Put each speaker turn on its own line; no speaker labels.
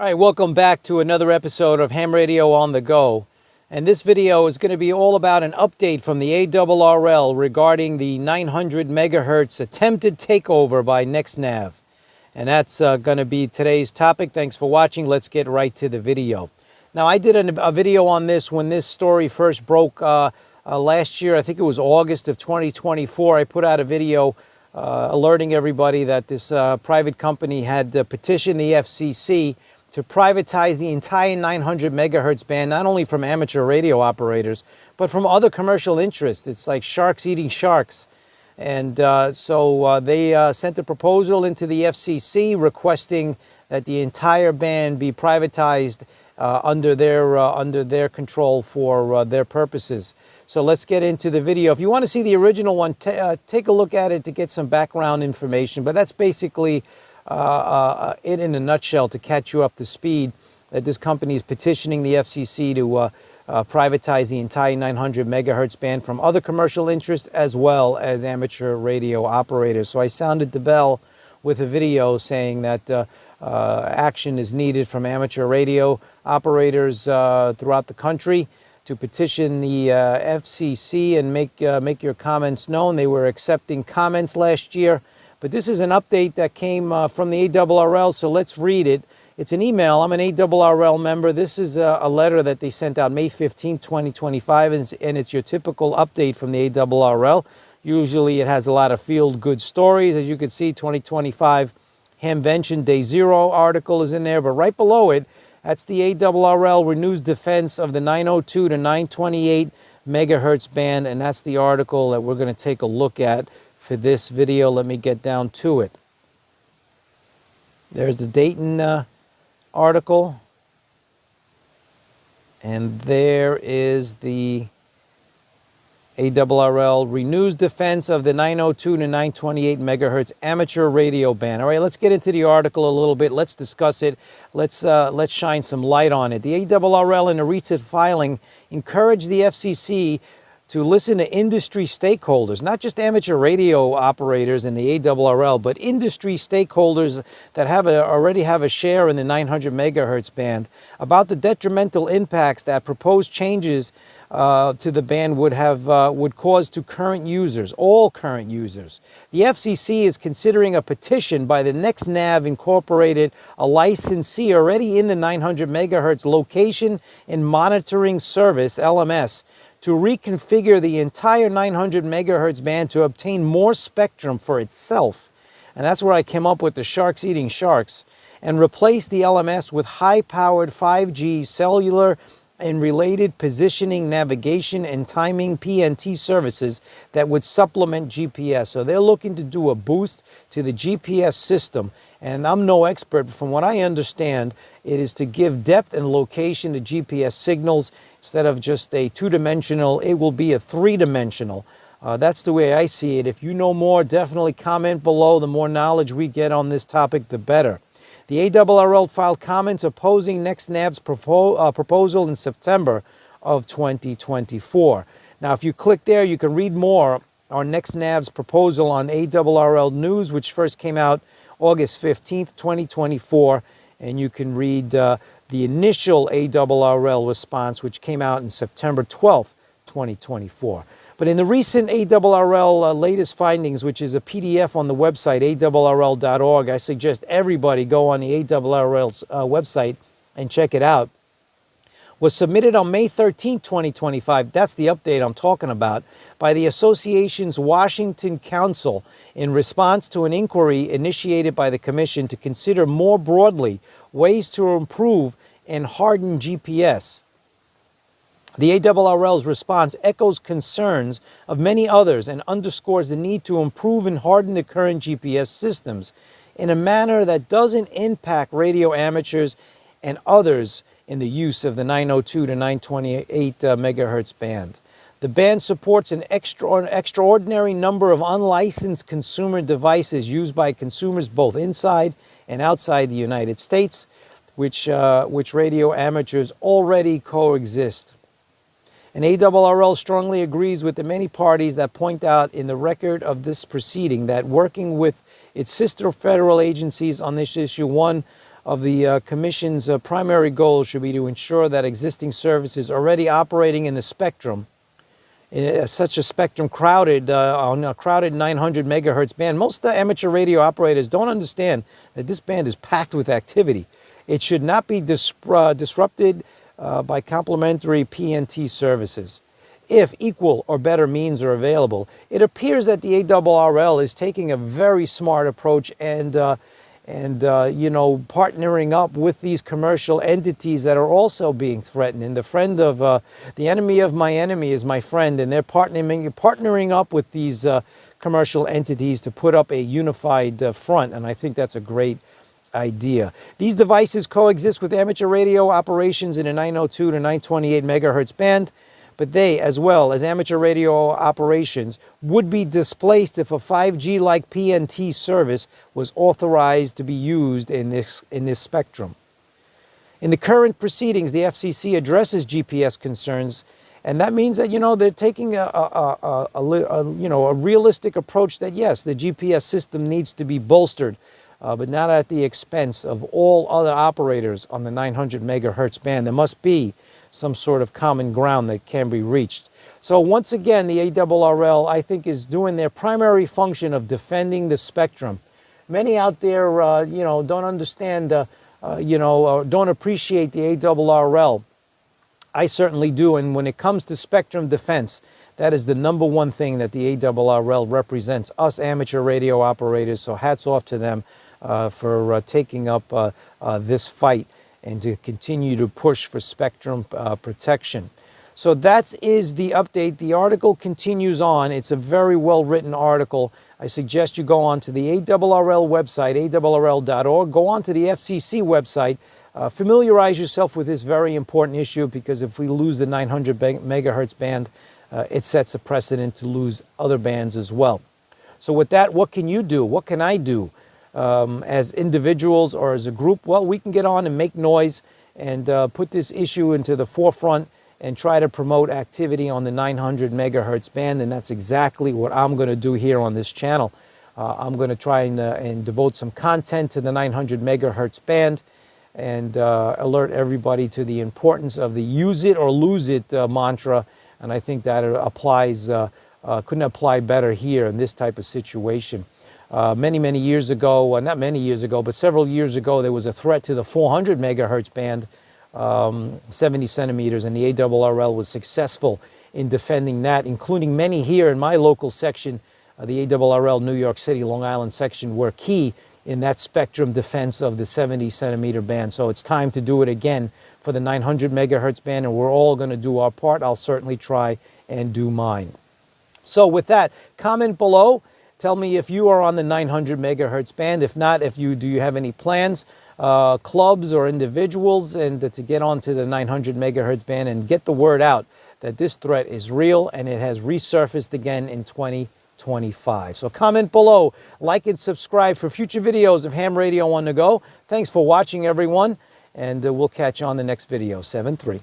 All right, welcome back to another episode of Ham Radio on the Go. And this video is going to be all about an update from the ARRL regarding the 900 megahertz attempted takeover by NextNav. And that's going to be today's topic. Thanks for watching. Let's get right to the video. Now, I did a video on this when this story first broke last year. I think it was August of 2024. I put out a video alerting everybody that this private company had petitioned the FCC to privatize the entire 900 megahertz band, not only from amateur radio operators, but from other commercial interests. It's like sharks eating sharks. And so they sent a proposal into the FCC requesting that the entire band be privatized under their control for their purposes. So let's get into the video. If you want to see the original one, take a look at it to get some background information. But that's basically it in a nutshell to catch you up to speed, that this company is petitioning the FCC to privatize the entire 900 megahertz band from other commercial interests as well as amateur radio operators. So I sounded the bell with a video saying that action is needed from amateur radio operators throughout the country to petition the FCC and make your comments known. They were accepting comments last year. But this is an update that came from the ARRL, so let's read it. It's an email. I'm an ARRL member. This is a letter that they sent out May 15, 2025, and it's your typical update from the ARRL. Usually it has a lot of feel-good stories. As you can see, 2025 Hamvention Day Zero article is in there, but right below it, that's the ARRL renews defense of the 902 to 928 megahertz band, and that's the article that we're going to take a look at for this video. Let me get down to it. There's the Dayton article, and there is the ARRL renews defense of the 902 to 928 megahertz amateur radio band. All right, let's get into the article a little bit. Let's discuss it. Let's shine some light on it. The ARRL in a recent filing encouraged the FCC to listen to industry stakeholders, not just amateur radio operators in the ARRL, but industry stakeholders that already have a share in the 900 megahertz band, about the detrimental impacts that proposed changes to the band would cause to current users, all current users. The FCC is considering a petition by the NextNav Incorporated, a licensee already in the 900 megahertz location and monitoring service, LMS, to reconfigure the entire 900 megahertz band to obtain more spectrum for itself. And that's where I came up with the sharks eating sharks, and replace the LMS with high-powered 5G cellular and related positioning, navigation, and timing PNT services that would supplement GPS. So they're looking to do a boost to the GPS system. And I'm no expert, but from what I understand, it is to give depth and location to GPS signals. Instead of just a two-dimensional, it will be a three-dimensional. That's the way I see it. If you know more, definitely comment below. The more knowledge we get on this topic, the better. The ARRL filed comments opposing NextNav's proposal in September of 2024. Now, if you click there, you can read more on NextNav's proposal on ARRL News, which first came out August 15th, 2024. And you can read the initial ARRL response, which came out in September 12th, 2024. But in the recent ARRL latest findings, which is a PDF on the website, arrl.org, I suggest everybody go on the ARRL's website and check it out, was submitted on May 13, 2025. That's the update I'm talking about, by the association's Washington Council in response to an inquiry initiated by the Commission to consider more broadly ways to improve and harden GPS. The ARRL's response echoes concerns of many others and underscores the need to improve and harden the current GPS systems in a manner that doesn't impact radio amateurs and others in the use of the 902 to 928 megahertz band. The band supports an extraordinary number of unlicensed consumer devices used by consumers both inside and outside the United States, which radio amateurs already coexist. And ARRL strongly agrees with the many parties that point out in the record of this proceeding that working with its sister federal agencies on this issue, one of the Commission's primary goals should be to ensure that existing services already operating in the spectrum, such a spectrum crowded on a crowded 900 megahertz band. Most amateur radio operators don't understand that this band is packed with activity. It should not be disrupted by complementary PNT services. If equal or better means are available, it appears that the ARRL is taking a very smart approach and partnering up with these commercial entities that are also being threatened. And the enemy of my enemy is my friend, and they're partnering up with these commercial entities to put up a unified front, and I think that's a great idea. These devices coexist with amateur radio operations in a 902 to 928 megahertz band, but they, as well as amateur radio operations, would be displaced if a 5G-like PNT service was authorized to be used in this spectrum. In the current proceedings, the FCC addresses GPS concerns, and that means that they're taking a realistic approach that yes, the GPS system needs to be bolstered, but not at the expense of all other operators on the 900 megahertz band. There must be some sort of common ground that can be reached. So once again, the ARRL, I think, is doing their primary function of defending the spectrum. Many out there, don't understand, don't appreciate the ARRL. I certainly do, and when it comes to spectrum defense, that is the number one thing that the ARRL represents, us amateur radio operators, so hats off to them for taking up this fight and to continue to push for spectrum protection. So that is the update. The article continues on. It's a very well-written article. I suggest you go on to the ARRL website, ARRL.org. Go on to the FCC website. Familiarize yourself with this very important issue, because if we lose the 900 megahertz band, it sets a precedent to lose other bands as well. So with that, what can you do? What can I do? As individuals or as a group? Well, we can get on and make noise and put this issue into the forefront and try to promote activity on the 900 megahertz band, and that's exactly what I'm going to do here on this channel. I'm going to try and devote some content to the 900 megahertz band and alert everybody to the importance of the use it or lose it mantra, and I think that it applies, couldn't apply better here in this type of situation. Many years ago, not many years ago, but several years ago, there was a threat to the 400 megahertz band, 70 centimeters, and the ARRL was successful in defending that, including many here in my local section. The ARRL New York City, Long Island section were key in that spectrum defense of the 70 centimeter band. So it's time to do it again for the 900 megahertz band, and we're all going to do our part. I'll certainly try and do mine. So with that, comment below. Tell me if you are on the 900 megahertz band. If not, do you have any plans, clubs or individuals, and to get onto the 900 megahertz band and get the word out that this threat is real and it has resurfaced again in 2025. So comment below, like and subscribe for future videos of Ham Radio on the Go. Thanks for watching, everyone, and we'll catch you on the next video. 7-3.